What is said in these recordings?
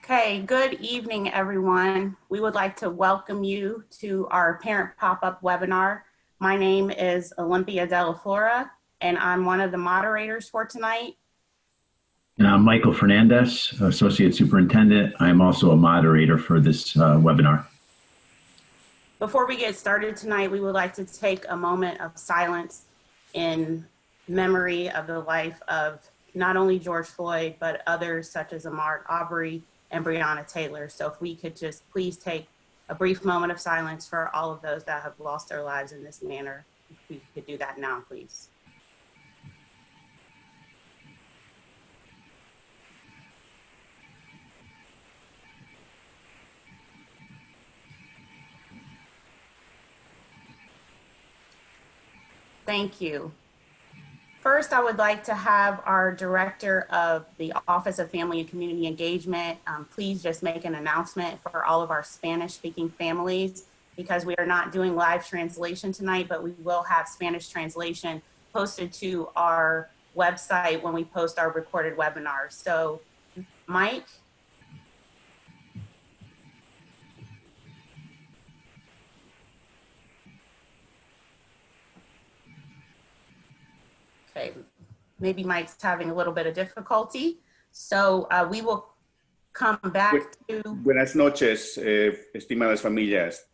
Okay, good evening, everyone. We would like to welcome you to our parent pop-up webinar. My name is Olympia De La Flora, and I'm one of the moderators for tonight. And I'm Michael Fernandez, Associate Superintendent. I'm also a moderator for this webinar. Before we get started tonight, we would like to take a moment of silence in memory of the life of not only George Floyd, but others such as Ahmaud Arbery and Breonna Taylor. So if we could just please take a brief moment of silence for all of those that have lost their lives in this manner. If we could do that now, please. Thank you. First, I would like to have our Director of the Office of Family and Community Engagement please just make an announcement for all of our Spanish-speaking families, because we are not doing live translation tonight, but we will have Spanish translation posted to our website when we post our recorded webinars. So, Mike? Okay, maybe Mike's having a little bit of difficulty. So we will come back to... Buenas noches, estimadas familias.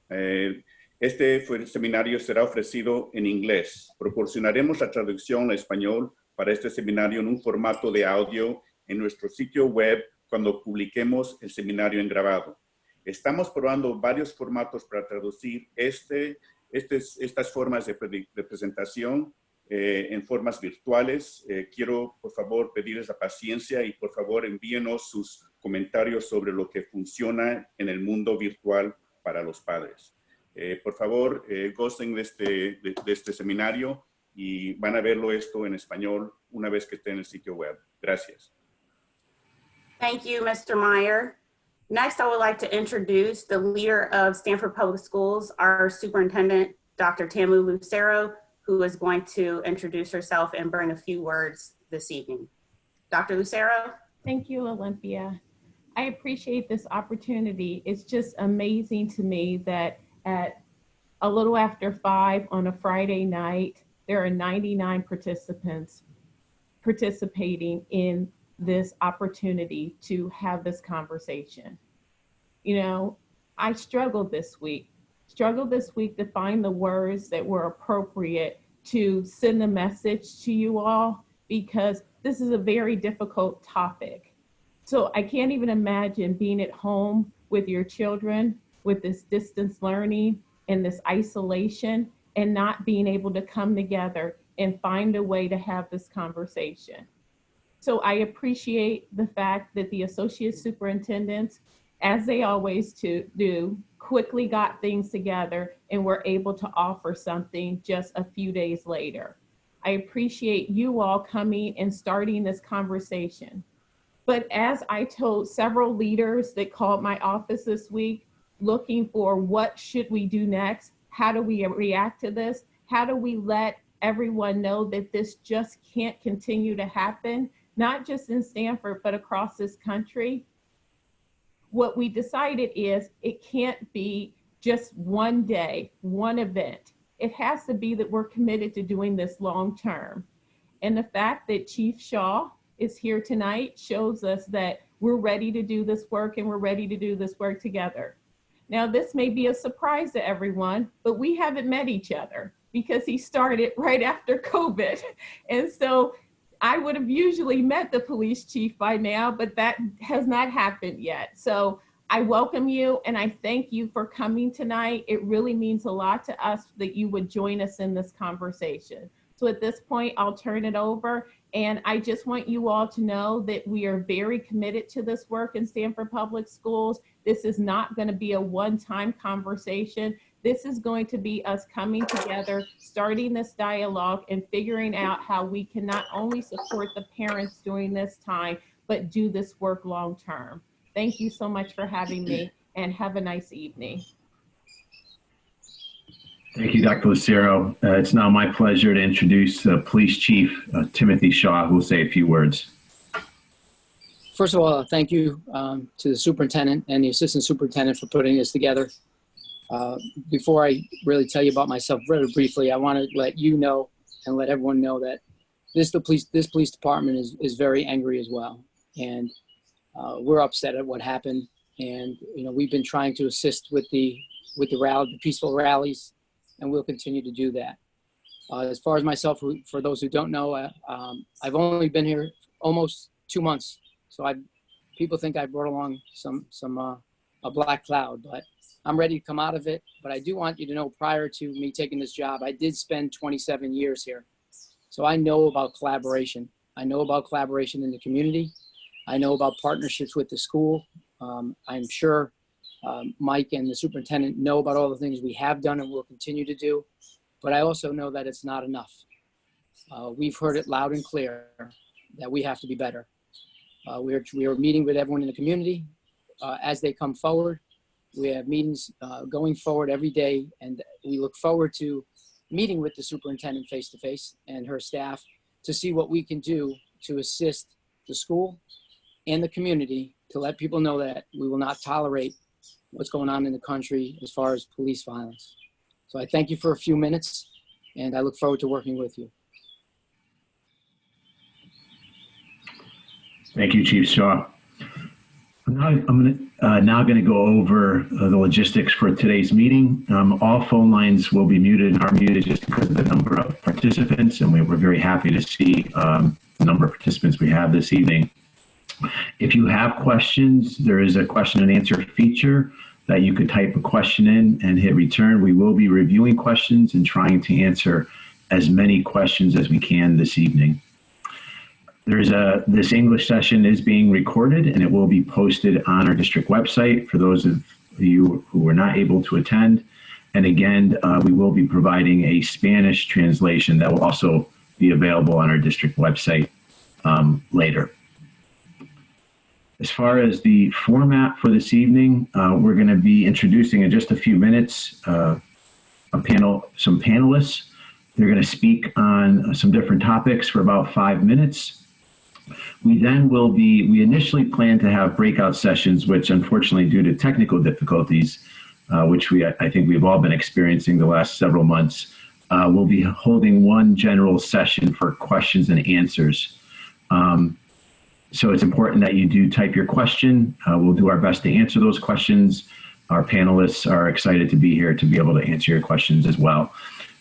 Este seminario será ofrecido en inglés. Proporcionaremos la traducción a español para este seminario en un formato de audio en nuestro sitio web cuando publiquemos el seminario en grabado. Estamos probando varios formatos para traducir estas formas de presentación en formas virtuales. Quiero, por favor, pedirles la paciencia y, por favor, envíenos sus comentarios sobre lo que funciona en el mundo virtual para los padres. Por favor, gocen de este seminario y van a verlo esto en español una vez que esté en el sitio web. Gracias. Thank you, Mr. Meyer. Next, I would like to introduce the leader of Stanford Public Schools, our superintendent, Dr. Tamu Lucero, who is going to introduce herself and bring a few words this evening. Dr. Lucero? Thank you, Olympia. I appreciate this opportunity. It's just amazing to me that at a little after 5 on a Friday night, there are 99 participants participating in this opportunity to have this conversation. You know, I struggled this week to find the words that were appropriate to send a message to you all, because this is a very difficult topic. So I can't even imagine being at home with your children with this distance learning and this isolation and not being able to come together and find a way to have this conversation. So I appreciate the fact that the associate superintendents, as they always do, quickly got things together and were able to offer something just a few days later. I appreciate you all coming and starting this conversation. But as I told several leaders that called my office this week, looking for what should we do next, how do we react to this, how do we let everyone know that this just can't continue to happen, not just in Stanford, but across this country. What we decided is it can't be just one day, one event. It has to be that we're committed to doing this long term. And the fact that Chief Shaw is here tonight shows us that we're ready to do this work, and we're ready to do this work together. Now, this may be a surprise to everyone, but we haven't met each other because he started right after COVID. And so I would have usually met the police chief by now, but that has not happened yet. So I welcome you and I thank you for coming tonight. It really means a lot to us that you would join us in this conversation. So at this point, I'll turn it over. And I just want you all to know that we are very committed to this work in Stanford Public Schools. This is not going to be a one-time conversation. This is going to be us coming together, starting this dialogue and figuring out how we can not only support the parents during this time, but do this work long-term. Thank you so much for having me, and have a nice evening. Thank you, Dr. Lucero. It's now my pleasure to introduce Police Chief Timothy Shaw, who will say a few words. First of all, thank you to the superintendent and the assistant superintendent for putting this together. Before I really tell you about myself very briefly, I want to let you know and let everyone know that this police department is very angry as well. And we're upset at what happened. And, you know, we've been trying to assist with the peaceful rallies, and we'll continue to do that. As far as myself, for those who don't know, I've only been here almost 2 months. So people think I brought along a black cloud, but I'm ready to come out of it. But I do want you to know, prior to me taking this job, I did spend 27 years here. So I know about collaboration. I know about collaboration in the community. I know about partnerships with the school. I'm sure Mike and the superintendent know about all the things we have done and will continue to do. But I also know that it's not enough. We've heard it loud and clear that we have to be better. We are meeting with everyone in the community as they come forward. We have meetings going forward every day, and we look forward to meeting with the superintendent face-to-face and her staff to see what we can do to assist the school and the community to let people know that we will not tolerate what's going on in the country as far as police violence. So I thank you for a few minutes, and I look forward to working with you. Thank you, Chief Shaw. I'm now going to go over the logistics for today's meeting. All phone lines will be muted and are muted just because of the number of participants, and we're very happy to see the number of participants we have this evening. If you have questions, there is a question and answer feature that you could type a question in and hit return. We will be reviewing questions and trying to answer as many questions as we can this evening. This English session is being recorded, and it will be posted on our district website for those of you who were not able to attend. And again, we will be providing a Spanish translation that will also be available on our district website later. As far as the format for this evening, we're going to be introducing in just a few minutes some panelists. They're going to speak on some different topics for about 5 minutes. We initially planned to have breakout sessions, which unfortunately due to technical difficulties, which I think we've all been experiencing the last several months, we'll be holding one general session for questions and answers. So it's important that you do type your question. We'll do our best to answer those questions. Our panelists are excited to be here to be able to answer your questions as well.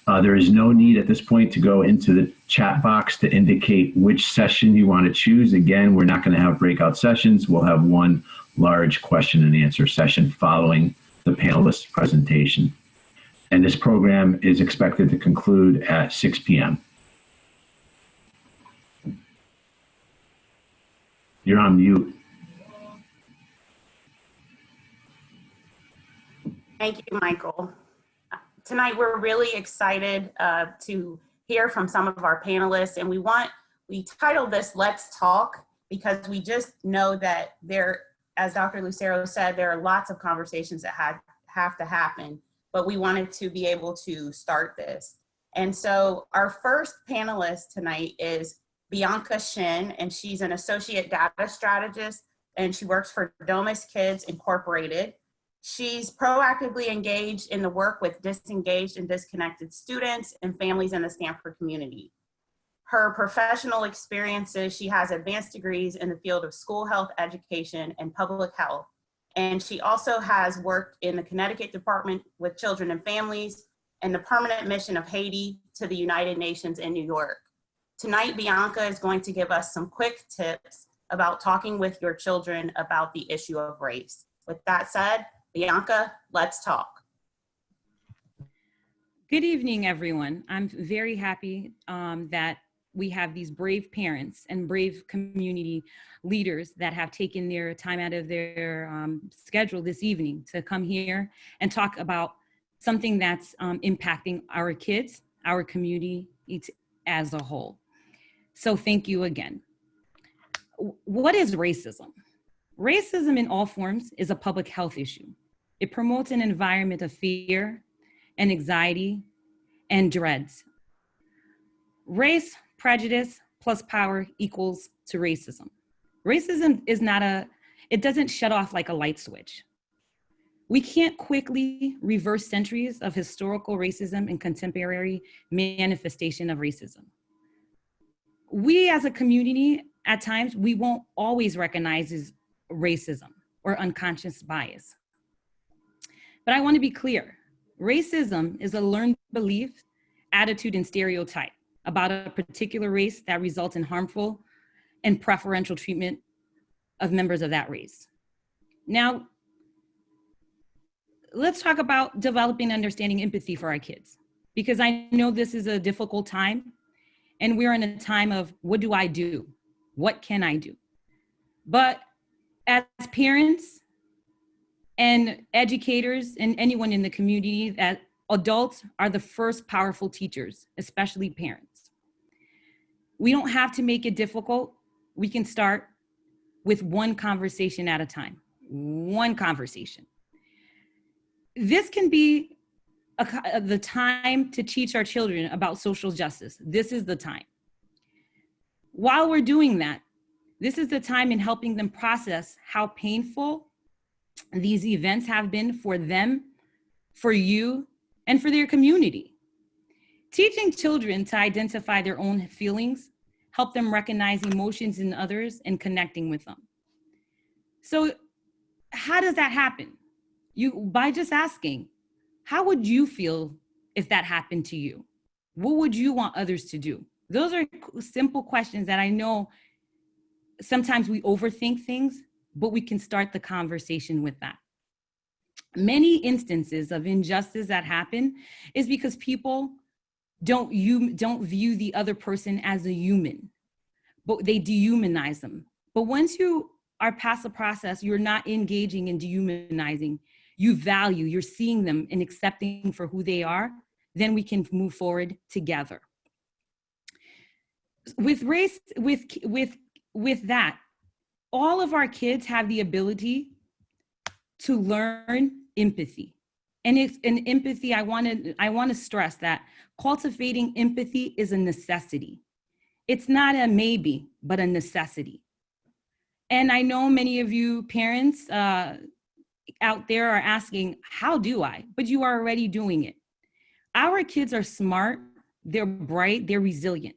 There is no need at this point to go into the chat box to indicate which session you want to choose. Again, we're not going to have breakout sessions. We'll have one large question and answer session following the panelist's presentation. And this program is expected to conclude at 6 p.m. You're on mute. Thank you, Michael. Tonight, we're really excited to hear from some of our panelists, and we titled this Let's Talk because we just know that as Dr. Lucero said, there are lots of conversations that have to happen, but we wanted to be able to start this. And so our first panelist tonight is Bianca Shin, and she's an associate data strategist, and she works for Domus Kids Incorporated. She's proactively engaged in the work with disengaged and disconnected students and families in the Stanford community. Her professional experiences, she has advanced degrees in the field of school health education and public health. And she also has worked in the Connecticut Department with Children and Families and the Permanent Mission of Haiti to the United Nations in New York. Tonight, Bianca is going to give us some quick tips about talking with your children about the issue of race. With that said, Bianca, let's talk. Good evening, everyone. I'm very happy that we have these brave parents and brave community leaders that have taken their time out of their schedule this evening to come here and talk about something that's impacting our kids, our community as a whole. So thank you again. What is racism? Racism in all forms is a public health issue. It promotes an environment of fear and anxiety and dreads. Race, prejudice, plus power equals to racism. Racism is not it doesn't shut off like a light switch. We can't quickly reverse centuries of historical racism and contemporary manifestation of racism. We as a community, at times, we won't always recognize racism or unconscious bias. But I want to be clear, racism is a learned belief, attitude, and stereotype about a particular race that results in harmful and preferential treatment of members of that race. Now, let's talk about developing understanding empathy for our kids, because I know this is a difficult time and we're in a time of what do I do? What can I do? But as parents and educators and anyone in the community, that adults are the first powerful teachers, especially parents. We don't have to make it difficult. We can start with one conversation at a time, one conversation. This can be the time to teach our children about social justice. This is the time. While we're doing that, this is the time in helping them process how painful these events have been for them, for you, and for their community. Teaching children to identify their own feelings, help them recognize emotions in others and connecting with them. So how does that happen? By just asking, how would you feel if that happened to you? What would you want others to do? Those are simple questions that I know sometimes we overthink things, but we can start the conversation with that. Many instances of injustice that happen is because people don't view the other person as a human, but they dehumanize them. But once you are past the process, you're not engaging in dehumanizing. You value, you're seeing them and accepting for who they are, then we can move forward together. With race, with that, all of our kids have the ability to learn empathy. And it's an empathy, I want to stress that cultivating empathy is a necessity. It's not a maybe, but a necessity. And I know many of you parents out there are asking, how do I? But you are already doing it. Our kids are smart, they're bright, they're resilient.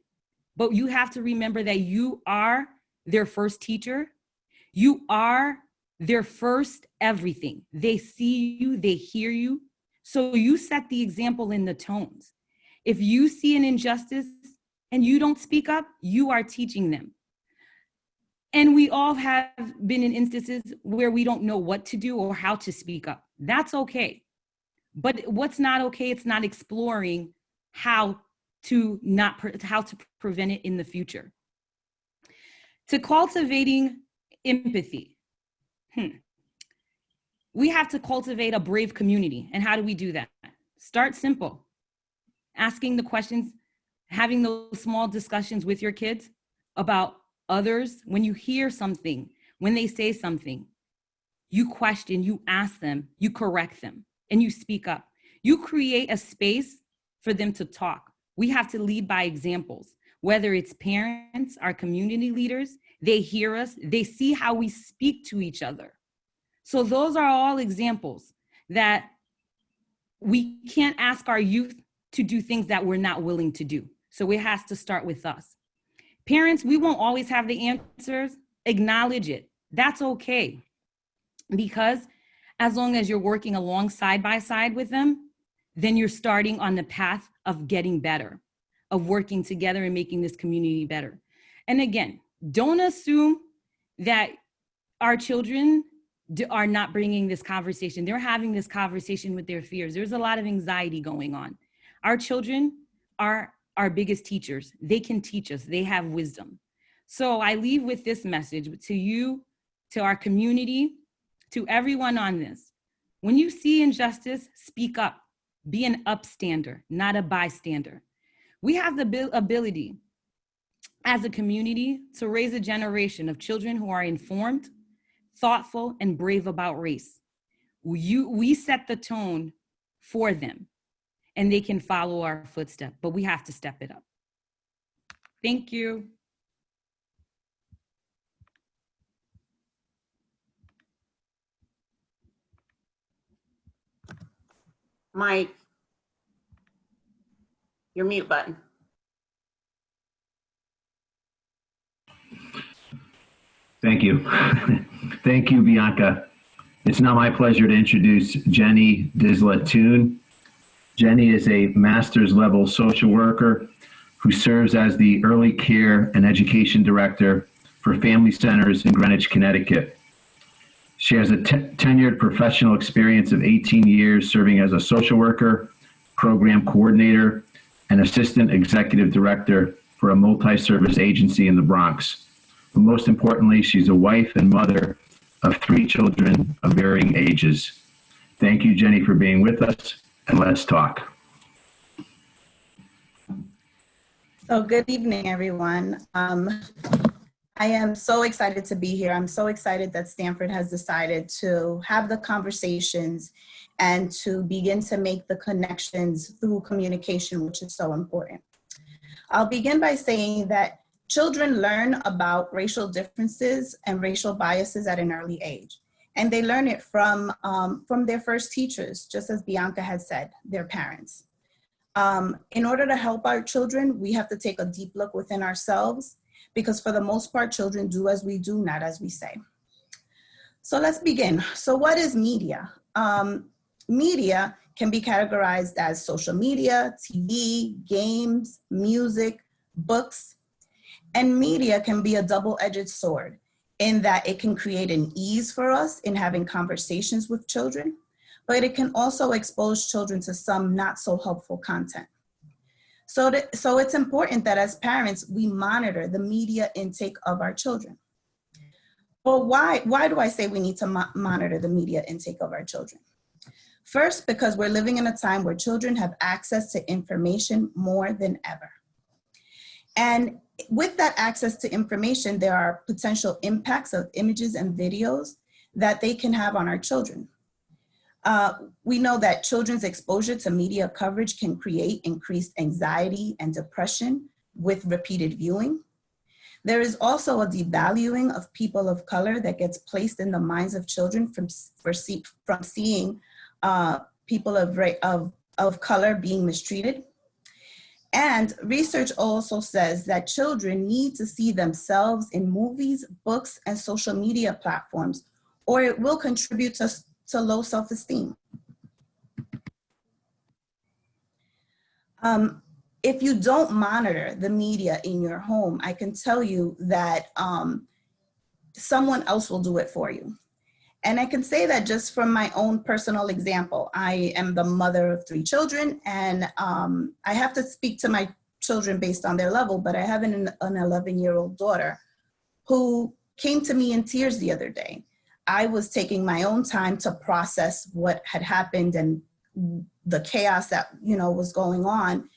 But you have to remember that you are their first teacher. You are their first everything. They see you, they hear you. So you set the example in the tones. If you see an injustice and you don't speak up, you are teaching them. And we all have been in instances where we don't know what to do or how to speak up. That's okay. But what's not okay, it's not exploring how to prevent it in the future. To cultivating empathy, we have to cultivate a brave community. And how do we do that? Start simple. Asking the questions, having those small discussions with your kids about others. When you hear something, when they say something, you question, you ask them, you correct them, and you speak up. You create a space for them to talk. We have to lead by examples, whether it's parents, our community leaders, they hear us, they see how we speak to each other. So those are all examples that we can't ask our youth to do things that we're not willing to do. So it has to start with us. Parents, we won't always have the answers. Acknowledge it. That's okay. Because as long as you're working along side by side with them, then you're starting on the path of getting better, of working together and making this community better. And again, don't assume that our children are not bringing this conversation. They're having this conversation with their fears. There's a lot of anxiety going on. Our children are our biggest teachers. They can teach us. They have wisdom. So I leave with this message to you, to our community, to everyone on this. When you see injustice, speak up. Be an upstander, not a bystander. We have the ability as a community to raise a generation of children who are informed, thoughtful, and brave about race. We set the tone for them, and they can follow our footsteps, but we have to step it up. Thank you. Mike, your mute button. Thank you. Thank you, Bianca. It's now my pleasure to introduce Jenny Disla-Toon. Jenny is a master's level social worker who serves as the Early Care and Education Director for Family Centers in Greenwich, Connecticut. She has a tenured professional experience of 18 years serving as a social worker, program coordinator, and assistant executive director for a multi-service agency in the Bronx. But most importantly, she's a wife and mother of 3 children of varying ages. Thank you, Jenny, for being with us, and let's talk. So good evening, everyone. I am so excited to be here. I'm so excited that Stanford has decided to have the conversations and to begin to make the connections through communication, which is so important. I'll begin by saying that children learn about racial differences and racial biases at an early age. And they learn it from their first teachers, just as Bianca has said, their parents. In order to help our children, we have to take a deep look within ourselves, because for the most part, children do as we do, not as we say. So let's begin. So what is media? Media can be categorized as social media, TV, games, music, books, and media can be a double-edged sword in that it can create an ease for us in having conversations with children, but it can also expose children to some not so helpful content. So it's important that as parents, we monitor the media intake of our children. Well, why do I say we need to monitor the media intake of our children? First, because we're living in a time where children have access to information more than ever. And with that access to information, there are potential impacts of images and videos that they can have on our children. We know that children's exposure to media coverage can create increased anxiety and depression with repeated viewing. There is also a devaluing of people of color that gets placed in the minds of children from seeing people of color being mistreated. And research also says that children need to see themselves in movies, books, and social media platforms, or it will contribute to low self-esteem. If you don't monitor the media in your home, I can tell you that someone else will do it for you. And I can say that just from my own personal example. I am the mother of 3 children, and I have to speak to my children based on their level, but I have an 11-year-old daughter who came to me in tears the other day. I was taking my own time to process what had happened and the chaos that was going on.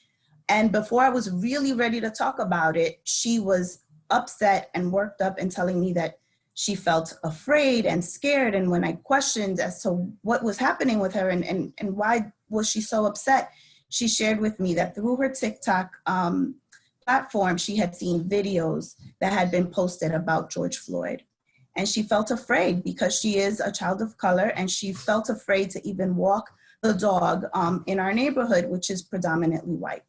And before I was really ready to talk about it, she was upset and worked up and telling me that she felt afraid and scared. And when I questioned as to what was happening with her and why was she so upset, she shared with me that through her TikTok platform, she had seen videos that had been posted about George Floyd. And she felt afraid because she is a child of color, and she felt afraid to even walk the dog in our neighborhood, which is predominantly white.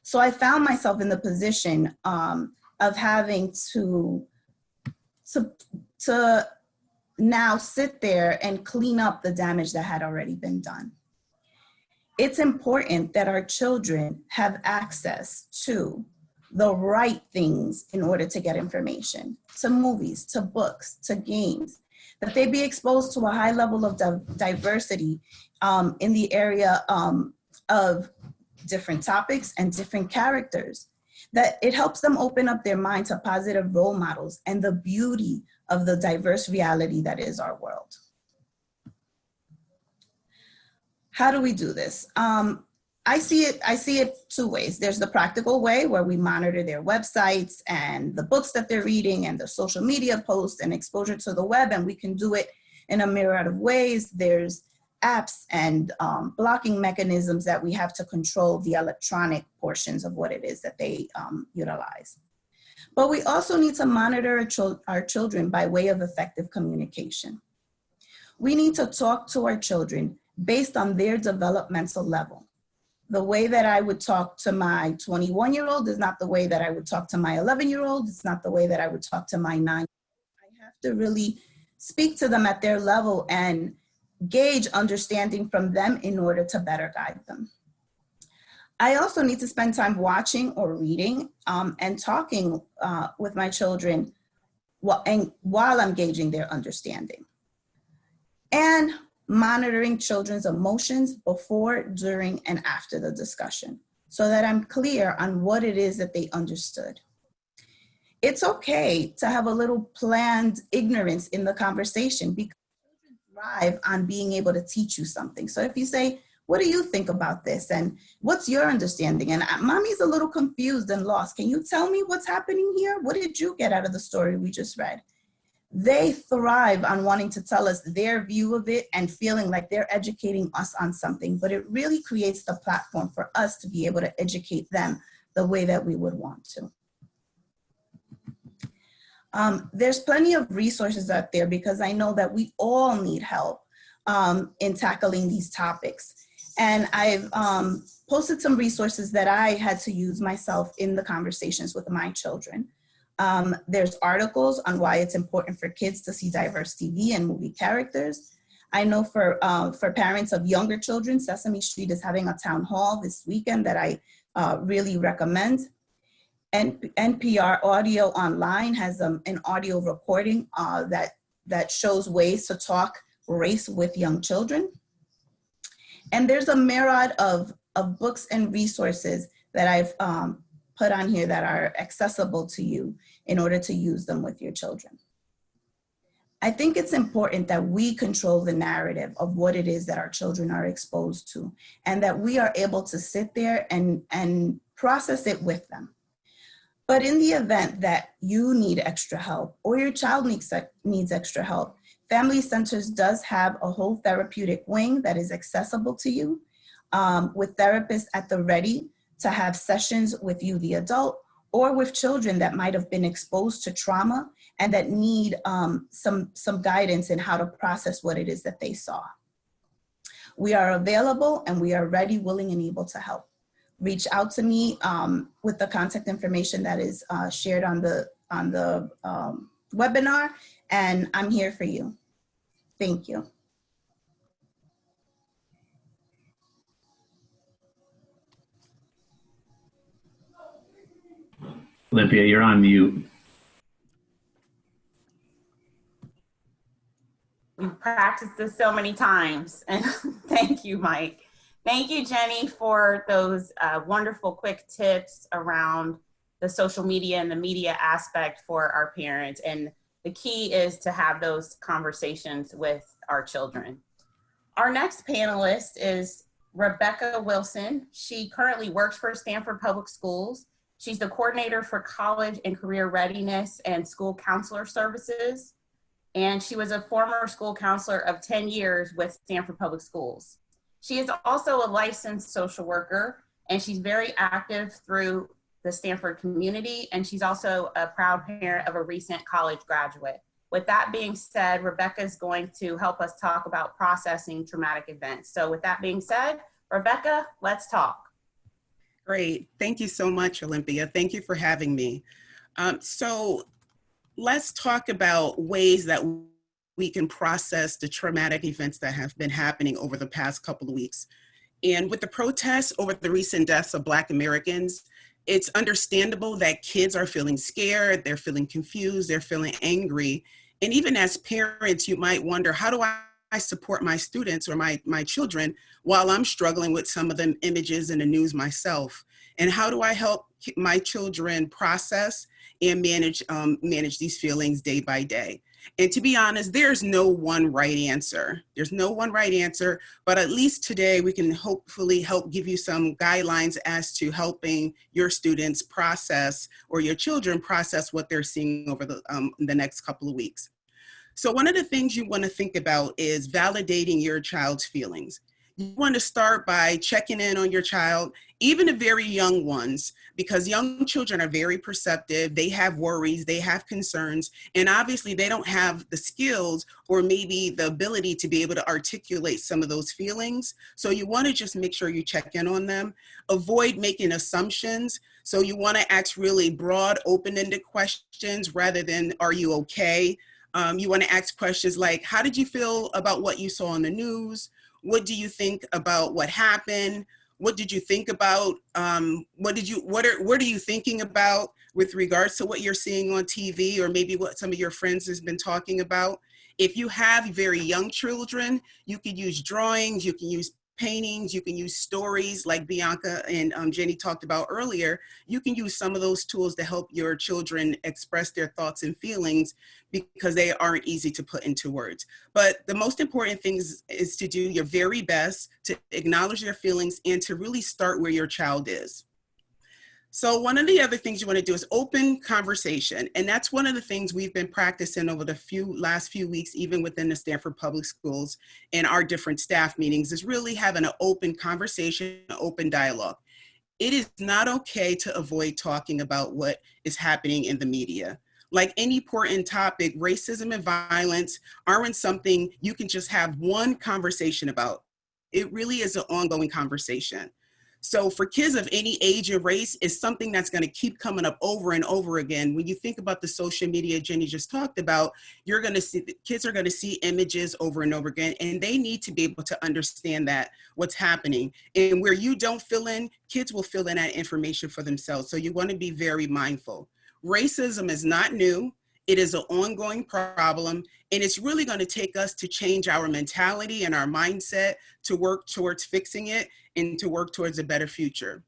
So I found myself in the position of having to now sit there and clean up the damage that had already been done. It's important that our children have access to the right things in order to get information, to movies, to books, to games, that they be exposed to a high level of diversity in the area of different topics and different characters, that it helps them open up their mind to positive role models and the beauty of the diverse reality that is our world. How do we do this? I see it 2 ways. There's the practical way where we monitor their websites and the books that they're reading and the social media posts and exposure to the web, and we can do it in a myriad of ways. There's apps and blocking mechanisms that we have to control the electronic portions of what it is that they utilize. But we also need to monitor our children by way of effective communication. We need to talk to our children based on their developmental level. The way that I would talk to my 21-year-old is not the way that I would talk to my 11-year-old. It's not the way that I would talk to my 9-year-old. I have to really speak to them at their level and gauge understanding from them in order to better guide them. I also need to spend time watching or reading and talking with my children while I'm gauging their understanding. And monitoring children's emotions before, during, and after the discussion so that I'm clear on what it is that they understood. It's okay to have a little planned ignorance in the conversation because children thrive on being able to teach you something. So if you say, what do you think about this? And what's your understanding? And mommy's a little confused and lost. Can you tell me what's happening here? What did you get out of the story we just read? They thrive on wanting to tell us their view of it and feeling like they're educating us on something, but it really creates the platform for us to be able to educate them the way that we would want to. There's plenty of resources out there because I know that we all need help in tackling these topics. And I've posted some resources that I had to use myself in the conversations with my children. There's articles on why it's important for kids to see diverse TV and movie characters. I know for parents of younger children, Sesame Street is having a town hall this weekend that I really recommend. And NPR Audio Online has an audio recording that shows ways to talk race with young children. And there's a myriad of books and resources that I've put on here that are accessible to you in order to use them with your children. I think it's important that we control the narrative of what it is that our children are exposed to and that we are able to sit there and process it with them. But in the event that you need extra help or your child needs extra help, Family Centers does have a whole therapeutic wing that is accessible to you with therapists at the ready to have sessions with you, the adult, or with children that might have been exposed to trauma and that need some guidance in how to process what it is that they saw. We are available and we are ready, willing, and able to help. Reach out to me with the contact information that is shared on the webinar, and I'm here for you. Thank you. Olympia, you're on mute. We've practiced this so many times, and thank you, Mike. Thank you, Jenny, for those wonderful quick tips around the social media and the media aspect for our parents. And the key is to have those conversations with our children. Our next panelist is Rebecca Wilson. She currently works for Stanford Public Schools. She's the coordinator for college and career readiness and school counselor services. And she was a former school counselor of 10 years with Stanford Public Schools. She is also a licensed social worker, and she's very active through the Stanford community, and she's also a proud parent of a recent college graduate. With that being said, Rebecca is going to help us talk about processing traumatic events. So with that being said, Rebecca, let's talk. Great. Thank you so much, Olympia. Thank you for having me. So let's talk about ways that we can process the traumatic events that have been happening over the past couple of weeks. And with the protests over the recent deaths of Black Americans, it's understandable that kids are feeling scared, they're feeling confused, they're feeling angry. And even as parents, you might wonder, how do I support my students or my children while I'm struggling with some of the images in the news myself? And how do I help my children process and manage these feelings day by day? And to be honest, there's no one right answer. There's no one right answer, but at least today we can hopefully help give you some guidelines as to helping your students process or your children process what they're seeing over the next couple of weeks. So one of the things you want to think about is validating your child's feelings. You want to start by checking in on your child, even the very young ones, because young children are very perceptive. They have worries, they have concerns, and obviously they don't have the skills or maybe the ability to be able to articulate some of those feelings. So you want to just make sure you check in on them. Avoid making assumptions. So you want to ask really broad, open-ended questions rather than, are you okay? You want to ask questions like, how did you feel about what you saw on the news? What do you think about what happened? What did you think about, what are you thinking about with regards to what you're seeing on TV, or maybe what some of your friends has been talking about? If you have very young children, you can use drawings, you can use paintings, you can use stories like Bianca and Jenny talked about earlier. You can use some of those tools to help your children express their thoughts and feelings because they aren't easy to put into words. But the most important thing is to do your very best to acknowledge their feelings and to really start where your child is. So one of the other things you want to do is open conversation. And that's one of the things we've been practicing over the last few weeks, even within the Stanford Public Schools and our different staff meetings, is really having an open conversation, an open dialogue. It is not okay to avoid talking about what is happening in the media. Like any important topic, racism and violence aren't something you can just have one conversation about. It really is an ongoing conversation. So for kids of any age and race, it's something that's going to keep coming up over and over again. When you think about the social media Jenny just talked about, you're going to see, kids are going to see images over and over again, and they need to be able to understand that what's happening. And where you don't fill in, kids will fill in that information for themselves. So you want to be very mindful. Racism is not new. It is an ongoing problem, and it's really going to take us to change our mentality and our mindset to work towards fixing it and to work towards a better future.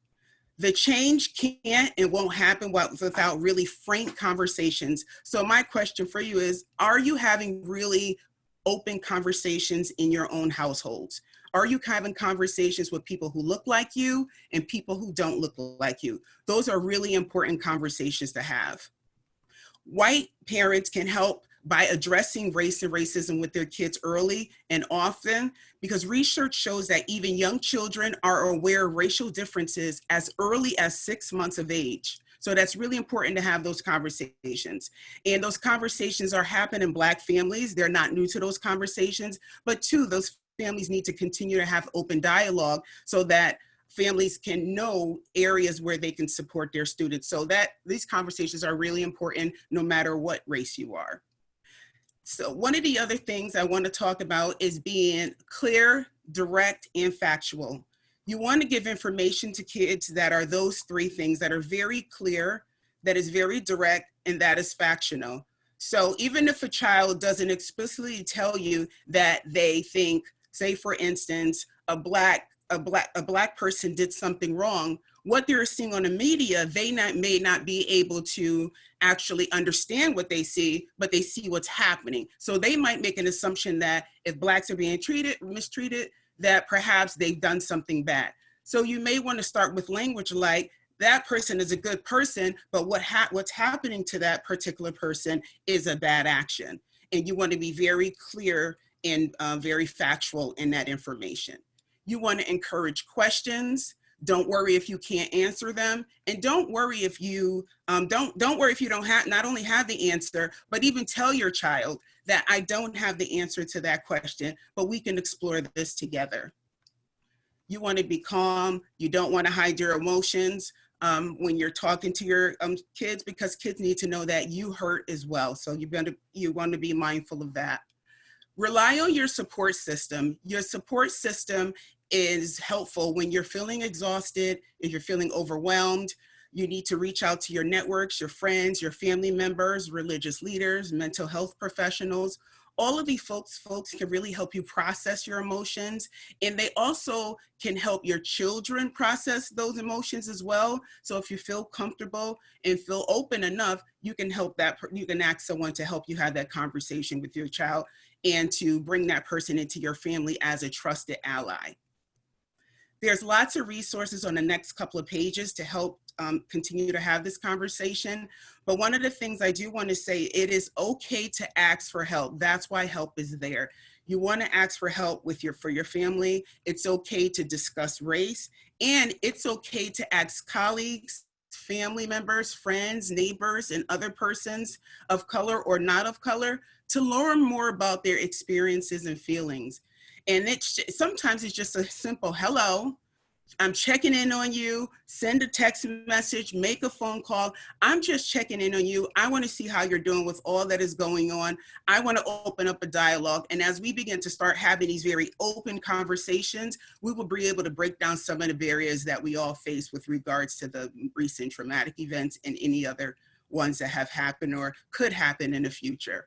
The change can't and won't happen without really frank conversations. So my question for you is, are you having really open conversations in your own households? Are you having conversations with people who look like you and people who don't look like you? Those are really important conversations to have. White parents can help by addressing race and racism with their kids early and often, because research shows that even young children are aware of racial differences as early as 6 months of age. So that's really important to have those conversations. And those conversations are happening in Black families. They're not new to those conversations, but two, those families need to continue to have open dialogue so that families can know areas where they can support their students. So that these conversations are really important no matter what race you are. So one of the other things I want to talk about is being clear, direct, and factual. You want to give information to kids that are those three things, that are very clear, that is very direct, and that is factual. So even if a child doesn't explicitly tell you that they think, say for instance, a black person did something wrong, what they're seeing on the media, they may not be able to actually understand what they see, but they see what's happening. So they might make an assumption that if Blacks are being mistreated, that perhaps they've done something bad. So you may want to start with language like, that person is a good person, but what's happening to that particular person is a bad action. And you want to be very clear and very factual in that information. You want to encourage questions. Don't worry if you can't answer them, and don't worry if you don't worry if you don't not only have the answer, but even tell your child that I don't have the answer to that question, but we can explore this together. You want to be calm. You don't want to hide your emotions when you're talking to your kids, because kids need to know that you hurt as well. So you want to be mindful of that. Rely on your support system. Your support system is helpful when you're feeling exhausted, if you're feeling overwhelmed. You need to reach out to your networks, your friends, your family members, religious leaders, mental health professionals. All of these folks can really help you process your emotions, and they also can help your children process those emotions as well. So if you feel comfortable and feel open enough, you can ask someone to help you have that conversation with your child and to bring that person into your family as a trusted ally. There's lots of resources on the next couple of pages to help continue to have this conversation. But one of the things I do want to say, it is okay to ask for help. That's why help is there. You want to ask for help for your family. It's okay to discuss race, and it's okay to ask colleagues, family members, friends, neighbors, and other persons of color or not of color to learn more about their experiences and feelings. And sometimes it's just a simple hello. I'm checking in on you, send a text message, make a phone call. I'm just checking in on you. I want to see how you're doing with all that is going on. I want to open up a dialogue. And as we begin to start having these very open conversations, we will be able to break down some of the barriers that we all face with regards to the recent traumatic events and any other ones that have happened or could happen in the future.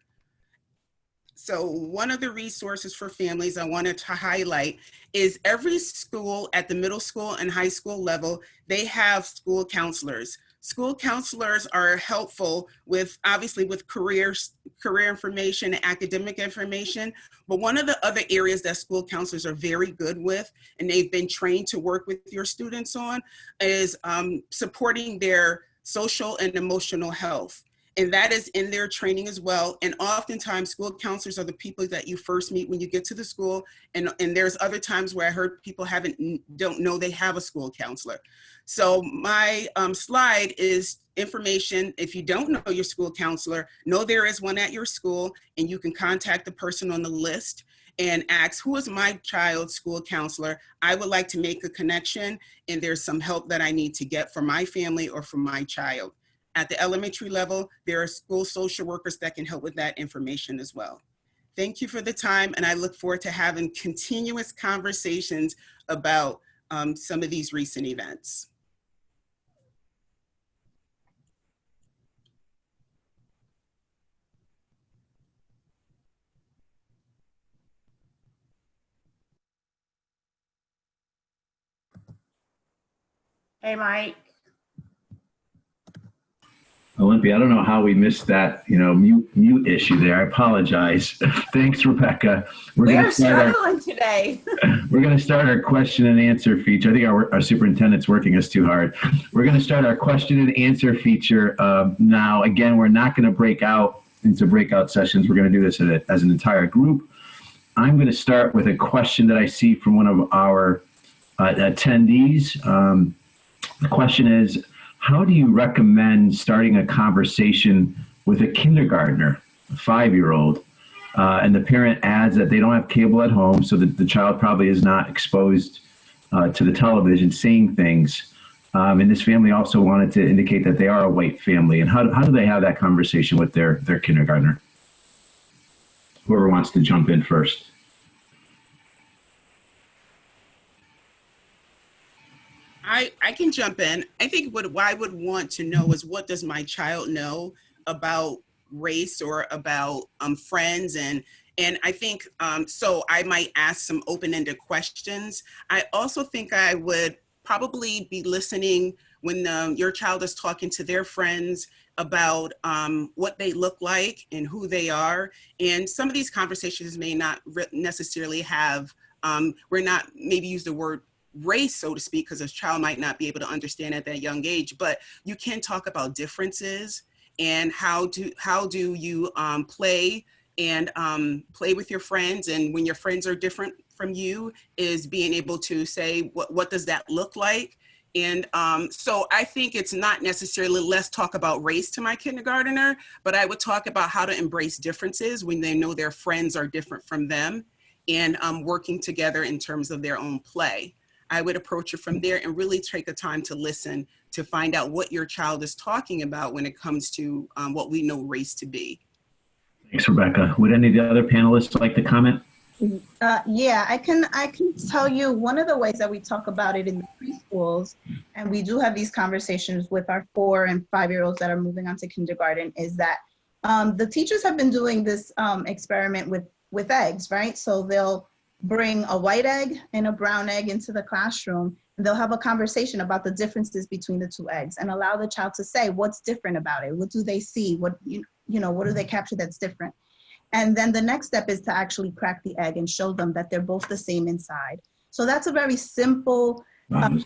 So one of the resources for families I wanted to highlight is every school at the middle school and high school level, they have school counselors. School counselors are helpful with, obviously, with career information and academic information. But one of the other areas that school counselors are very good with, and they've been trained to work with your students on, is supporting their social and emotional health. And that is in their training as well. And oftentimes school counselors are the people that you first meet when you get to the school. And there's other times where I heard people don't know they have a school counselor. So my slide is information. If you don't know your school counselor, know there is one at your school, and you can contact the person on the list and ask, who is my child's school counselor? I would like to make a connection, and there's some help that I need to get for my family or for my child. At the elementary level, there are school social workers that can help with that information as well. Thank you for the time, and I look forward to having continuous conversations about some of these recent events. Hey, Mike. Olympia, I don't know how we missed that, mute issue there. I apologize. Thanks, Rebecca. We're struggling today. We're going to start our question and answer feature. I think our superintendent's working us too hard. We're going to start our question and answer feature now. Again, we're not going to break out into breakout sessions. We're going to do this as an entire group. I'm going to start with a question that I see from one of our attendees. The question is, how do you recommend starting a conversation with a kindergartner, a 5-year-old, and the parent adds that they don't have cable at home, so that the child probably is not exposed to the television, seeing things. And this family also wanted to indicate that they are a white family. And how do they have that conversation with their kindergartner? Whoever wants to jump in first. I can jump in. I think what I would want to know is, what does my child know about race or about friends? And I think, so I might ask some open-ended questions. I also think I would probably be listening when your child is talking to their friends about what they look like and who they are. And some of these conversations may not necessarily have, maybe use the word race, so to speak, because a child might not be able to understand at that young age, but you can talk about differences and how do you play and play with your friends. And when your friends are different from you, is being able to say, what does that look like? And so I think it's not necessarily let's talk about race to my kindergartner, but I would talk about how to embrace differences when they know their friends are different from them, and working together in terms of their own play. I would approach it from there and really take the time to listen to find out what your child is talking about when it comes to what we know race to be. Thanks, Rebecca. Would any of the other panelists like to comment? Yeah, I can tell you one of the ways that we talk about it in the preschools, and we do have these conversations with our 4 and 5-year-olds that are moving on to kindergarten, is that the teachers have been doing this experiment with eggs, right? So they'll bring a white egg and a brown egg into the classroom, and they'll have a conversation about the differences between the 2 eggs and allow the child to say what's different about it. What do they see? What what do they capture that's different? And then the next step is to actually crack the egg and show them that they're both the same inside. So that's a very simple, but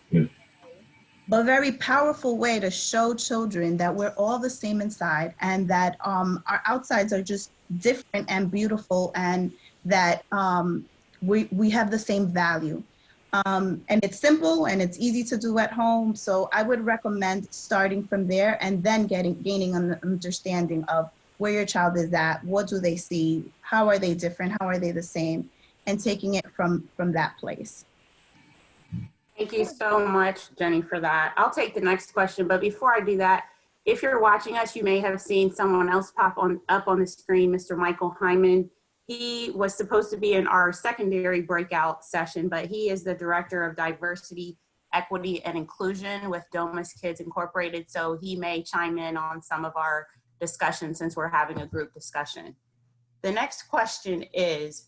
very powerful way to show children that we're all the same inside, and that our outsides are just different and beautiful, and that we have the same value. And it's simple and it's easy to do at home. So I would recommend starting from there and then gaining an understanding of where your child is at, what do they see, how are they different, how are they the same, and taking it from that place. Thank you so much, Jenny, for that. I'll take the next question, but before I do that, if you're watching us, you may have seen someone else pop up on the screen, Mr. Michael Hyman. He was supposed to be in our secondary breakout session, but he is the Director of Diversity, Equity, and Inclusion with Domus Kids Incorporated, so he may chime in on some of our discussion since we're having a group discussion. The next question is,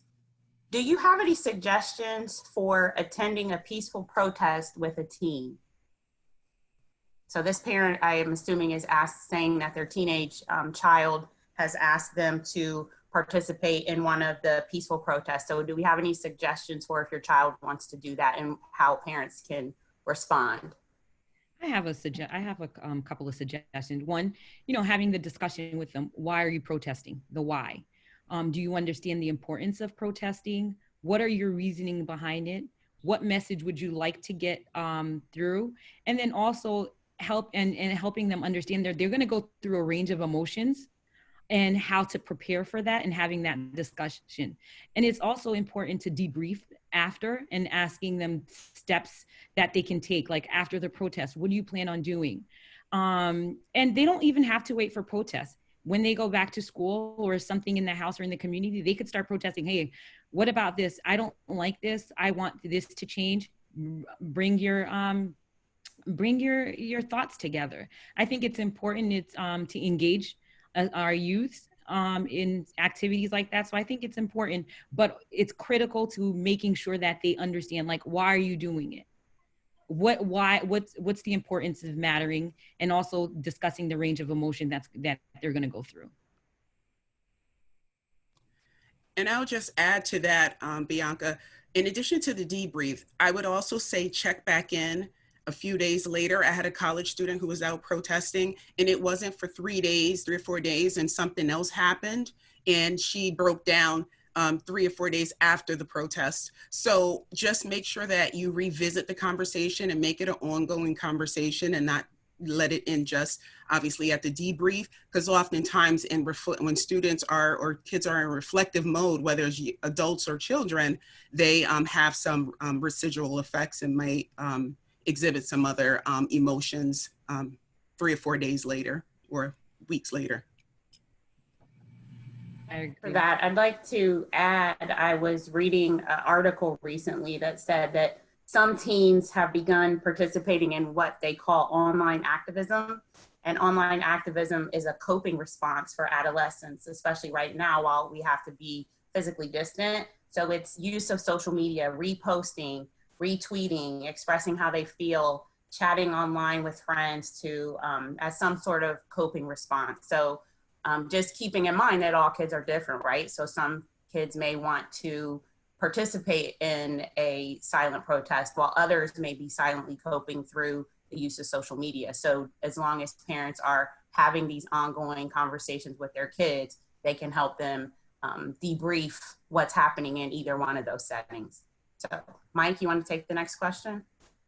do you have any suggestions for attending a peaceful protest with a teen? So this parent, I am assuming, is saying that their teenage child has asked them to participate in one of the peaceful protests. So do we have any suggestions for if your child wants to do that and how parents can respond? I have a couple of suggestions. One, having the discussion with them. Why are you protesting? The why. Do you understand the importance of protesting? What are your reasoning behind it? What message would you like to get through? And then also helping them understand they're going to go through a range of emotions and how to prepare for that and having that discussion. And it's also important to debrief after and asking them steps that they can take, like after the protest, what do you plan on doing? And they don't even have to wait for protests. When they go back to school or something in the house or in the community, they could start protesting. Hey, what about this? I don't like this. I want this to change. Bring your thoughts together. I think it's important to engage our youth in activities like that. So I think it's important, but it's critical to making sure that they understand, like, why are you doing it? What's the importance of mattering, and also discussing the range of emotion that they're going to go through. And I'll just add to that, Bianca, in addition to the debrief, I would also say check back in a few days later. I had a college student who was out protesting, and it wasn't for 3 or 4 days, and something else happened, and she broke down 3 or 4 days after the protest. So just make sure that you revisit the conversation and make it an ongoing conversation and not let it in just obviously at the debrief, because oftentimes when students are or kids are in reflective mode, whether it's adults or children, they have some residual effects and may exhibit some other emotions 3 or 4 days later or weeks later. For that, I'd like to add, I was reading an article recently that said that some teens have begun participating in what they call online activism. And online activism is a coping response for adolescents, especially right now while we have to be physically distant. So it's use of social media, reposting, retweeting, expressing how they feel, chatting online with friends to as some sort of coping response. So just keeping in mind that all kids are different, right? So some kids may want to participate in a silent protest while others may be silently coping through the use of social media. So as long as parents are having these ongoing conversations with their kids, they can help them debrief what's happening in either one of those settings. So Mike, you want to take the next question?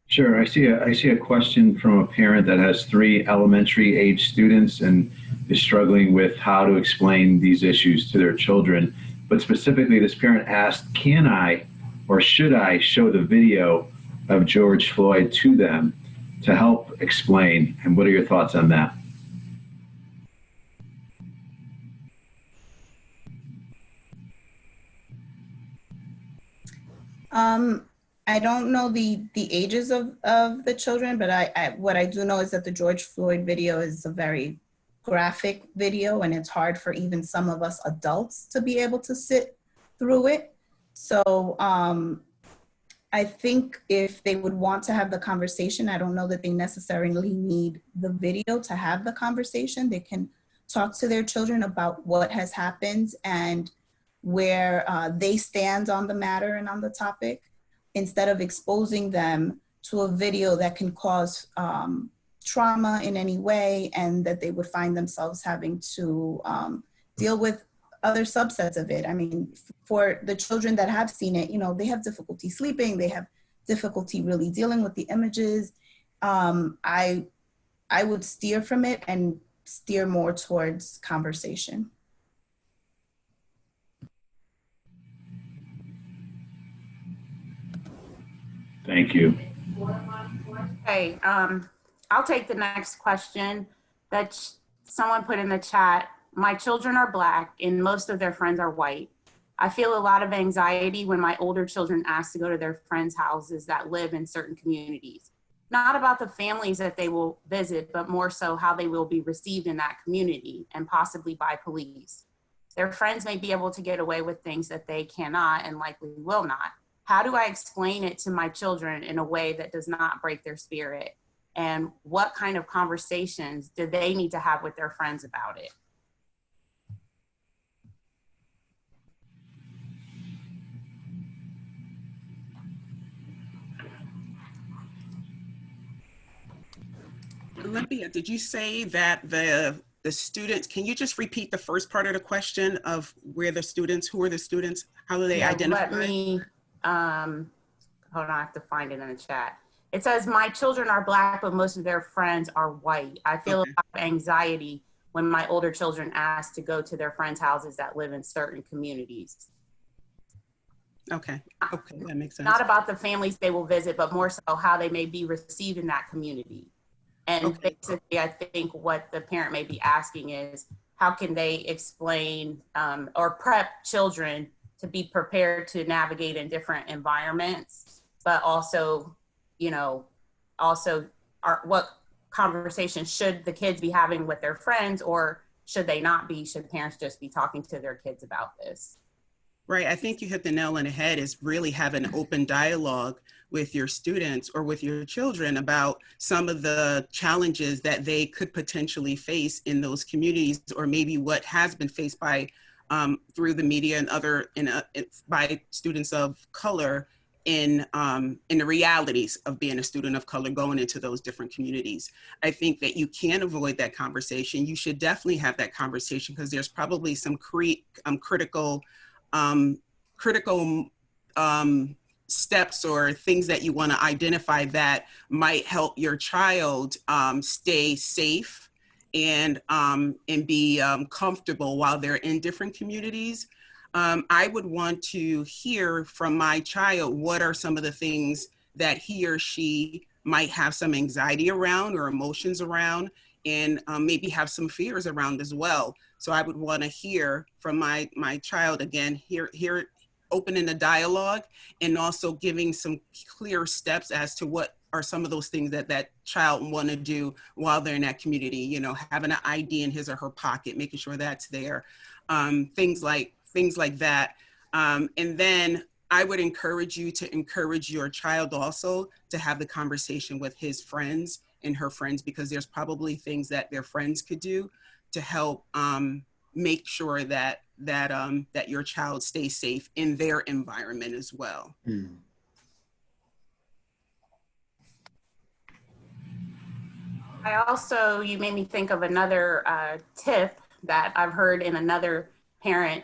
Sure. I see a question from a parent that has 3 elementary age students and is struggling with how to explain these issues to their children. But specifically, this parent asked, can I or should I show the video of George Floyd to them to help explain? And what are your thoughts on that? I don't know the ages of the children, but what I do know is that the George Floyd video is a very graphic video, and it's hard for even some of us adults to be able to sit through it. So I think if they would want to have the conversation, I don't know that they necessarily need the video to have the conversation. They can talk to their children about what has happened and where they stand on the matter and on the topic, instead of exposing them to a video that can cause trauma in any way, and that they would find themselves having to deal with other subsets of it. I mean, for the children that have seen it, you know, they have difficulty sleeping, they have difficulty really dealing with the images. I would steer from it and steer more towards conversation. Thank you. Okay, I'll take the next question that someone put in the chat. My children are Black and most of their friends are white. I feel a lot of anxiety when my older children ask to go to their friends' houses that live in certain communities. Not about the families that they will visit, but more so how they will be received in that community and possibly by police. Their friends may be able to get away with things that they cannot and likely will not. How do I explain it to my children in a way that does not break their spirit? And what kind of conversations do they need to have with their friends about it? Olympia, did you say that the students, can you just repeat the first part of the question of where the students, who are the students? How do they identify? Let me, hold on, I have to find it in the chat. It says, my children are Black, but most of their friends are white. I feel a lot of anxiety when my older children ask to go to their friends' houses that live in certain communities. Okay, okay, that makes sense. Not about the families they will visit, but more so how they may be received in that community. And basically, I think what the parent may be asking is, how can they explain or prep children to be prepared to navigate in different environments, but also, you know, what conversations should the kids be having with their friends, or should they not be? Should parents just be talking to their kids about this? Right, I think you hit the nail on the head, is really have an open dialogue with your students or with your children about some of the challenges that they could potentially face in those communities, or maybe what has been faced by through the media and by students of color in the realities of being a student of color going into those different communities. I think that you can avoid that conversation. You should definitely have that conversation, because there's probably some critical steps or things that you want to identify that might help your child stay safe and be comfortable while they're in different communities. I would want to hear from my child what are some of the things that he or she might have some anxiety around or emotions around, and maybe have some fears around as well. So I would want to hear from my child, again, hear opening the dialogue, and also giving some clear steps as to what are some of those things that that child want to do while they're in that community. You know, having an ID in his or her pocket, making sure that's there, things like that. And then I would encourage you to encourage your child also to have the conversation with his friends and her friends, because there's probably things that their friends could do to help make sure that your child stays safe in their environment as well. Mm. I also, you made me think of another tip that I've heard in another parent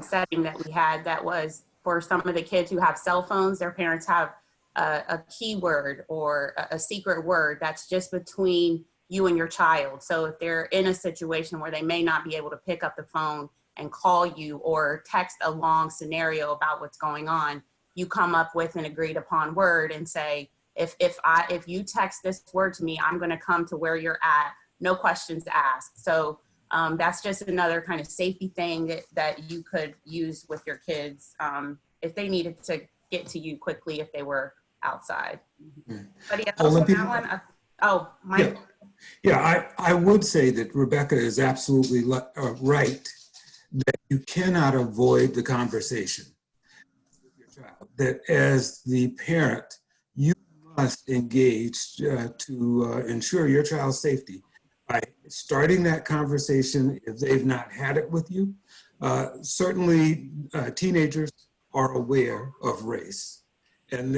setting that we had, that was for some of the kids who have cell phones. Their parents have a keyword or a secret word that's just between you and your child. So if they're in a situation where they may not be able to pick up the phone and call you or text a long scenario about what's going on, you come up with an agreed upon word and say, if you text this word to me, I'm going to come to where you're at, no questions asked. So that's just another kind of safety thing that you could use with your kids if they needed to get to you quickly if they were outside. But yeah, on that one, oh, Mike. Yeah, I would say that Rebecca is absolutely right, that you cannot avoid the conversation with your child, that as the parent, you must engage to ensure your child's safety by starting that conversation if they've not had it with you. Certainly, teenagers are aware of race, and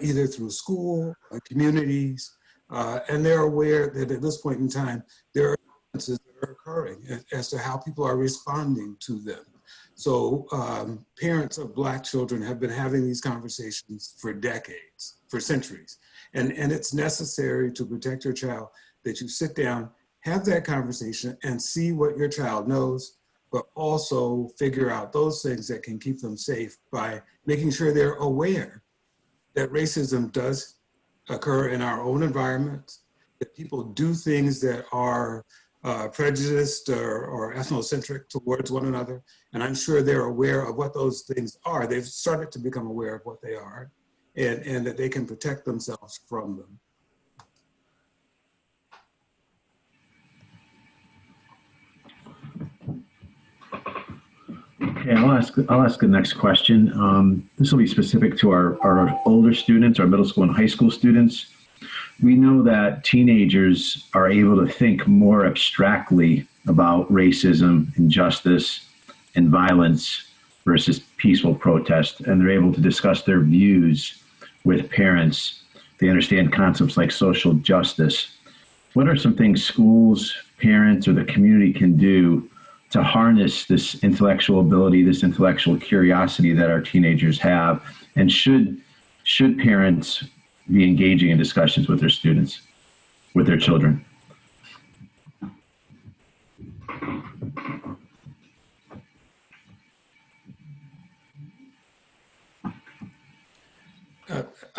either through school, communities, and they're aware that at this point in time, there are differences that are occurring as to how people are responding to them. So parents of Black children have been having these conversations for decades, for centuries. And it's necessary to protect your child that you sit down, have that conversation and see what your child knows, but also figure out those things that can keep them safe by making sure they're aware that racism does occur in our own environment, that people do things that are prejudiced or ethnocentric towards one another. And I'm sure they're aware of what those things are. They've started to become aware of what they are and that they can protect themselves from them. Okay, I'll ask the next question. This will be specific to our older students, our middle school and high school students. We know that teenagers are able to think more abstractly about racism, injustice, and violence versus peaceful protest, and they're able to discuss their views with parents. They understand concepts like social justice. What are some things schools, parents, or the community can do to harness this intellectual ability, this intellectual curiosity that our teenagers have? And should parents be engaging in discussions with their students, with their children?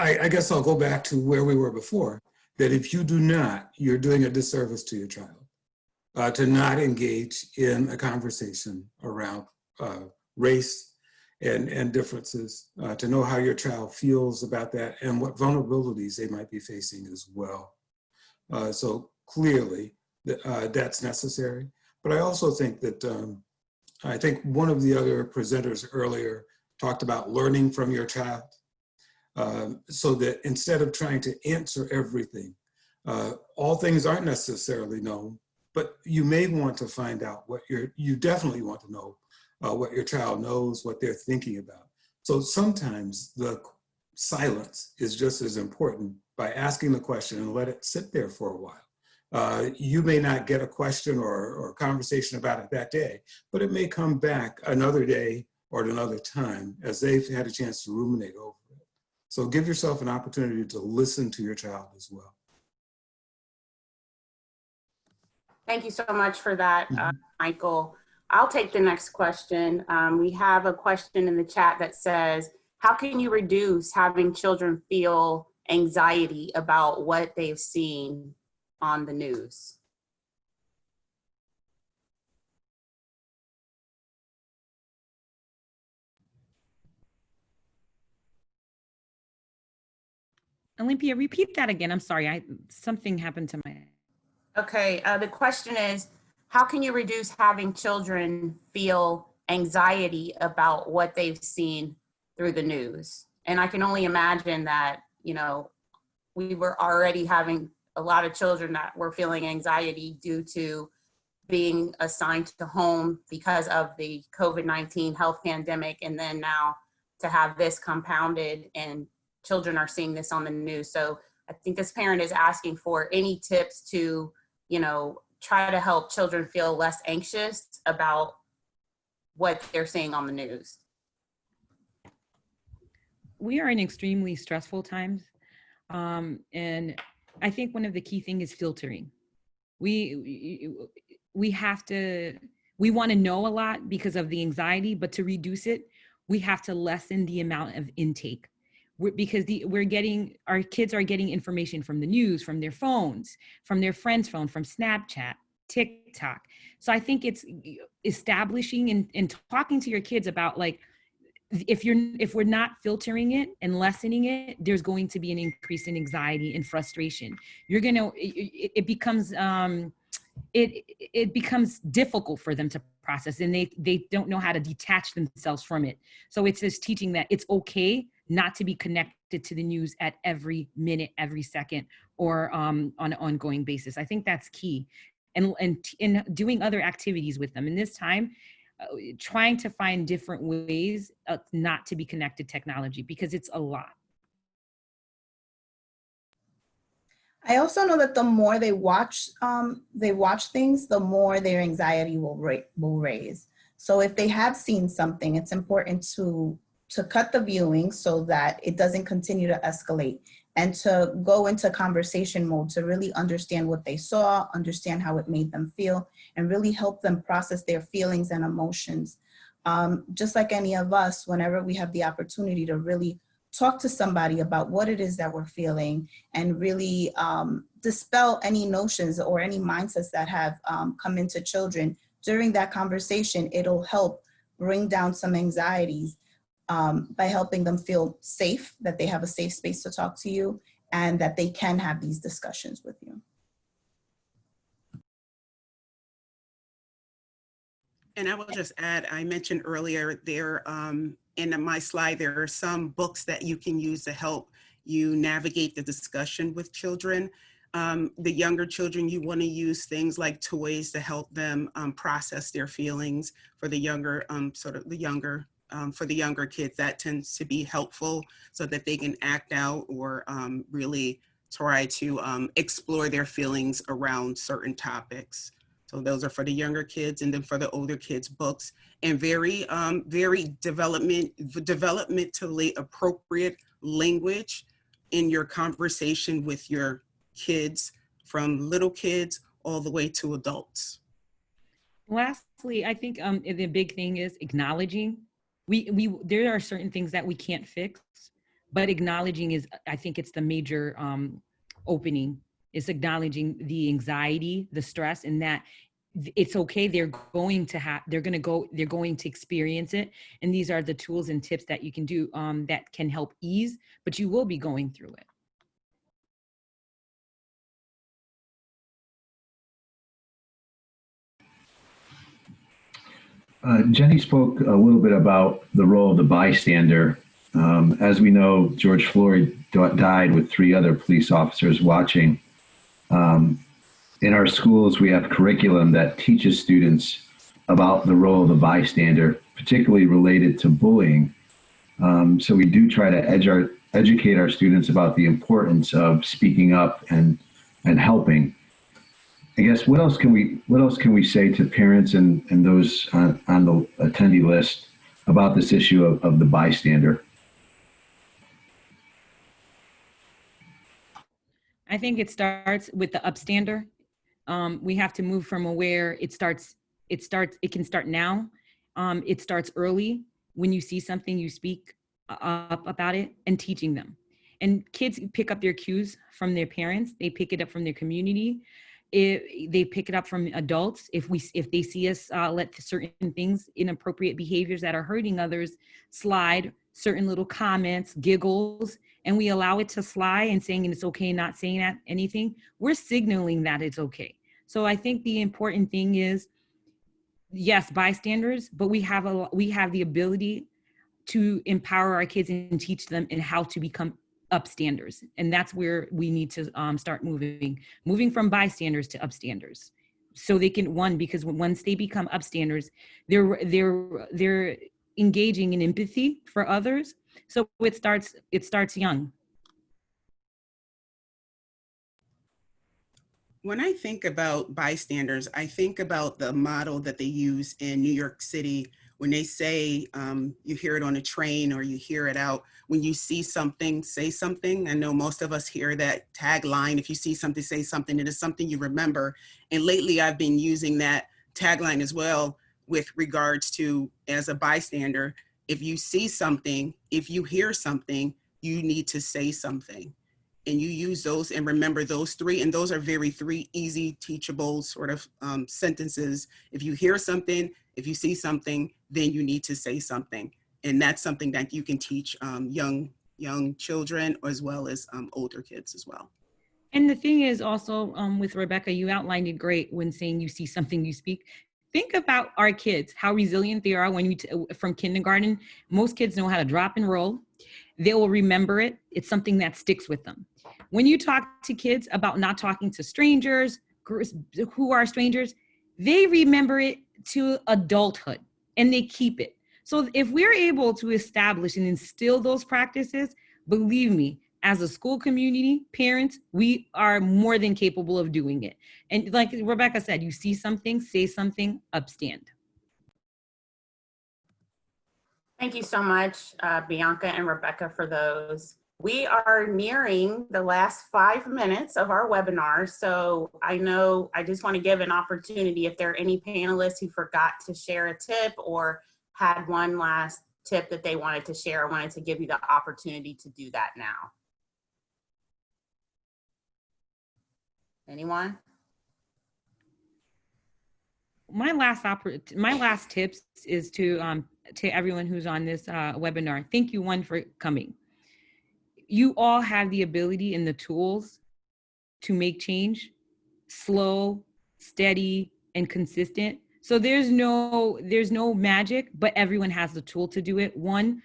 I guess I'll go back to where we were before, that if you do not, you're doing a disservice to your child. To not engage in a conversation around race and differences, to know how your child feels about that and what vulnerabilities they might be facing as well. So clearly that's necessary. But I also think that, I think one of the other presenters earlier talked about learning from your child. So that instead of trying to answer everything, all things aren't necessarily known, but you may want to find out what you definitely want to know what your child knows, what they're thinking about. So sometimes the silence is just as important by asking the question and let it sit there for a while. You may not get a question or conversation about it that day, but it may come back another day or at another time as they've had a chance to ruminate over it. So give yourself an opportunity to listen to your child as well. Thank you so much for that, Michael. I'll take the next question. We have a question in the chat that says, how can you reduce having children feel anxiety about what they've seen on the news? Olympia, repeat that again. I'm sorry, something happened to my... Okay, the question is, how can you reduce having children feel anxiety about what they've seen through the news? And I can only imagine that, you know, we were already having a lot of children that were feeling anxiety due to being assigned to home because of the COVID-19 health pandemic. And then now to have this compounded and children are seeing this on the news. So I think this parent is asking for any tips to, you know, try to help children feel less anxious about what they're seeing on the news. We are in extremely stressful times. And I think one of the key things is filtering. We want to know a lot because of the anxiety, but to reduce it, we have to lessen the amount of intake. Because our kids are getting information from the news, from their phones, from their friend's phone, from Snapchat, TikTok. So I think it's establishing and talking to your kids about, like, if we're not filtering it and lessening it, there's going to be an increase in anxiety and frustration. It becomes difficult for them to process, and they don't know how to detach themselves from it. So it's just teaching that it's okay not to be connected to the news at every minute, every second, or on an ongoing basis. I think that's key. And doing other activities with them in this time, trying to find different ways not to be connected to technology, because it's a lot. I also know that the more they watch things, the more their anxiety will raise. So if they have seen something, it's important to cut the viewing so that it doesn't continue to escalate, and to go into conversation mode to really understand what they saw, understand how it made them feel, and really help them process their feelings and emotions. Just like any of us, whenever we have the opportunity to really talk to somebody about what it is that we're feeling, and really dispel any notions or any mindsets that have come into children during that conversation, it'll help bring down some anxieties by helping them feel safe, that they have a safe space to talk to you, and that they can have these discussions with you. And I will just add, I mentioned earlier there in my slide, there are some books that you can use to help you navigate the discussion with children. The younger children, you want to use things like toys to help them process their feelings. For the younger, for the younger kids, that tends to be helpful so that they can act out or really try to explore their feelings around certain topics. So those are for the younger kids, and then for the older kids, books, and very developmentally appropriate language in your conversation with your kids, from little kids all the way to adults. Lastly, I think the big thing is acknowledging. There are certain things that we can't fix, but acknowledging is, I think it's the major opening. Is acknowledging the anxiety, the stress, and that it's okay. They're going to experience it. And these are the tools and tips that you can do that can help ease, but you will be going through it. Jenny spoke a little bit about the role of the bystander. As we know, George Floyd died with 3 other police officers watching. In our schools, we have curriculum that teaches students about the role of the bystander, particularly related to bullying. So we do try to educate our students about the importance of speaking up and helping. I guess what else can we say to parents and those on the attendee list about this issue of the bystander? I think it starts with the upstander. We have to move from where it can start now. It starts early. When you see something, you speak up about it, and teaching them. And kids pick up their cues from their parents. They pick it up from their community. They pick it up from adults. If they see us let certain things, inappropriate behaviors that are hurting others slide, certain little comments, giggles, and we allow it to slide and saying it's okay, not saying anything, we're signaling that it's okay. So I think the important thing is, yes, bystanders, but we have the ability to empower our kids and teach them in how to become upstanders. And that's where we need to start moving from bystanders to upstanders. So they can, because once they become upstanders, they're engaging in empathy for others. So it starts young. When I think about bystanders, I think about the model that they use in New York City when they say, you hear it on a train or you hear it out, when you see something, say something. I know most of us hear that tagline, if you see something, say something. It is something you remember. And lately I've been using that tagline as well with regards to, as a bystander, if you see something, if you hear something, you need to say something. And you use those and remember those 3, and those are 3 easy teachable sort of sentences. If you hear something, if you see something, then you need to say something. And that's something that you can teach young children as well as older kids as well. And the thing is also with Rebecca, you outlined it great when saying you see something, you speak. Think about our kids, how resilient they are when from kindergarten. Most kids know how to drop and roll. They will remember it. It's something that sticks with them. When you talk to kids about not talking to strangers, who are strangers, they remember it to adulthood and they keep it. So if we're able to establish and instill those practices, believe me, as a school community, parents, we are more than capable of doing it. And like Rebecca said, you see something, say something, upstand. Thank you so much, Bianca and Rebecca, for those. We are nearing the last 5 minutes of our webinar. So I just want to give an opportunity if there are any panelists who forgot to share a tip or had one last tip that they wanted to share. I wanted to give you the opportunity to do that now. Anyone? My last tips is to everyone who's on this webinar. Thank you, one, for coming. You all have the ability and the tools to make change, slow, steady, and consistent. So there's no magic, but everyone has the tool to do it. One,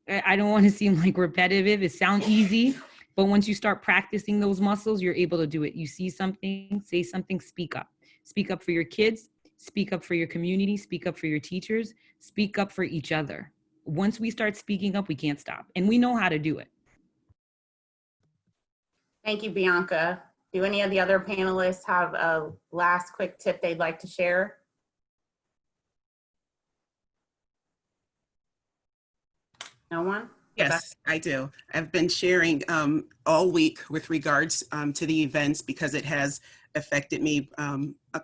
I don't want to seem like repetitive. It sounds easy, but once you start practicing those muscles, you're able to do it. You see something, say something, speak up. Speak up for your kids, speak up for your community, speak up for your teachers, speak up for each other. Once we start speaking up, we can't stop. And we know how to do it. Thank you, Bianca. Do any of the other panelists have a last quick tip they'd like to share? No one? Yes, I do. I've been sharing all week with regards to the events because it has affected me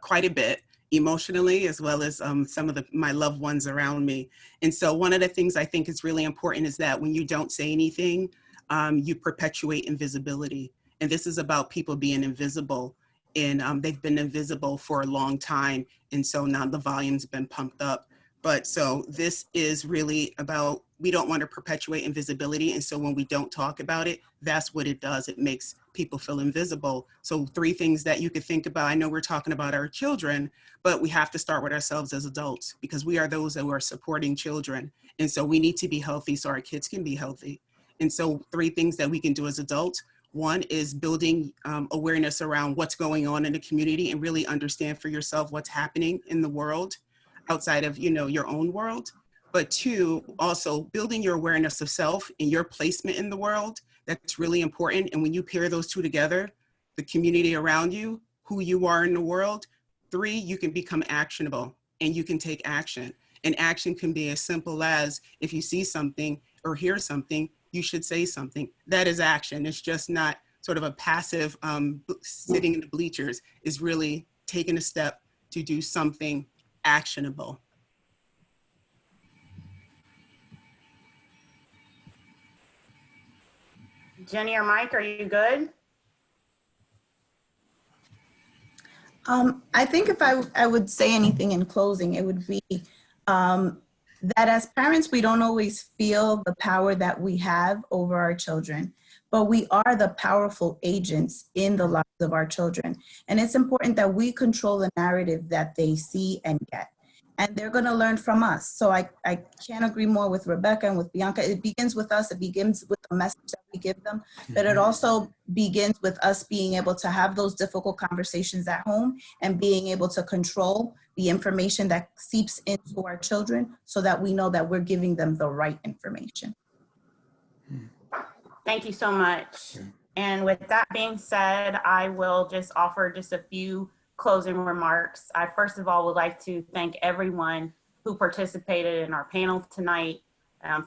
quite a bit emotionally, as well as some of my loved ones around me. And so one of the things I think is really important is that when you don't say anything, you perpetuate invisibility. And this is about people being invisible. And they've been invisible for a long time. And so now the volume's been pumped up. But so this is really about, we don't want to perpetuate invisibility. And so when we don't talk about it, that's what it does. It makes people feel invisible. So 3 things that you could think about. I know we're talking about our children, but we have to start with ourselves as adults because we are those that are supporting children. And so we need to be healthy so our kids can be healthy. And so 3 things that we can do as adults. One is building awareness around what's going on in the community and really understand for yourself what's happening in the world outside of, your own world. But 2, also building your awareness of self and your placement in the world. That's really important. And when you pair those 2 together, the community around you, who you are in the world, 3, you can become actionable and you can take action. And action can be as simple as if you see something or hear something, you should say something. That is action. It's just not sort of a passive sitting in the bleachers. Is really taking a step to do something actionable. Jenny or Mike, are you good? I think if I would say anything in closing, it would be that as parents, we don't always feel the power that we have over our children, but we are the powerful agents in the lives of our children. And it's important that we control the narrative that they see and get. And they're going to learn from us. So I can't agree more with Rebecca and with Bianca. It begins with us. It begins with the message that we give them. But it also begins with us being able to have those difficult conversations at home and being able to control the information that seeps into our children so that we know that we're giving them the right information. Thank you so much. And with that being said, I will just offer just a few closing remarks. I first of all would like to thank everyone who participated in our panel tonight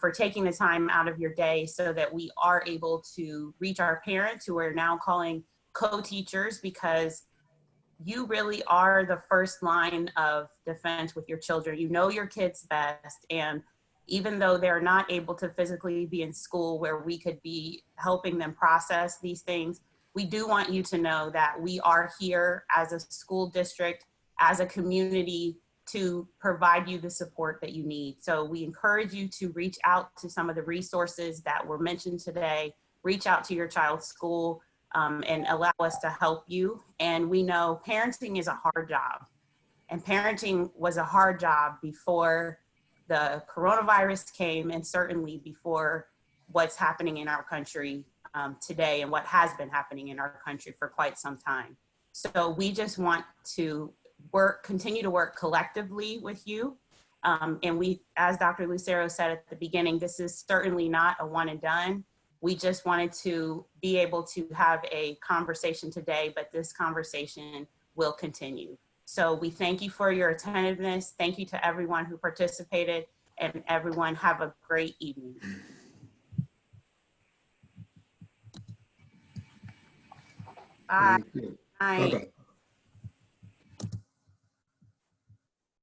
for taking the time out of your day so that we are able to reach our parents, who we're now calling co-teachers, because you really are the first line of defense with your children. You know your kids best, and even though they're not able to physically be in school where we could be helping them process these things, we do want you to know that we are here as a school district, as a community, to provide you the support that you need. So we encourage you to reach out to some of the resources that were mentioned today, reach out to your child's school, and allow us to help you. And we know parenting is a hard job, and parenting was a hard job before the coronavirus came, and certainly before what's happening in our country today and what has been happening in our country for quite some time. So we just want to continue to work collectively with you. And we, as Dr. Lucero said at the beginning, this is certainly not a one and done. We just wanted to be able to have a conversation today, but this conversation will continue. So we thank you for your attentiveness. Thank you to everyone who participated. and everyone have a great evening. Bye. Thank you. Bye. Bye-bye.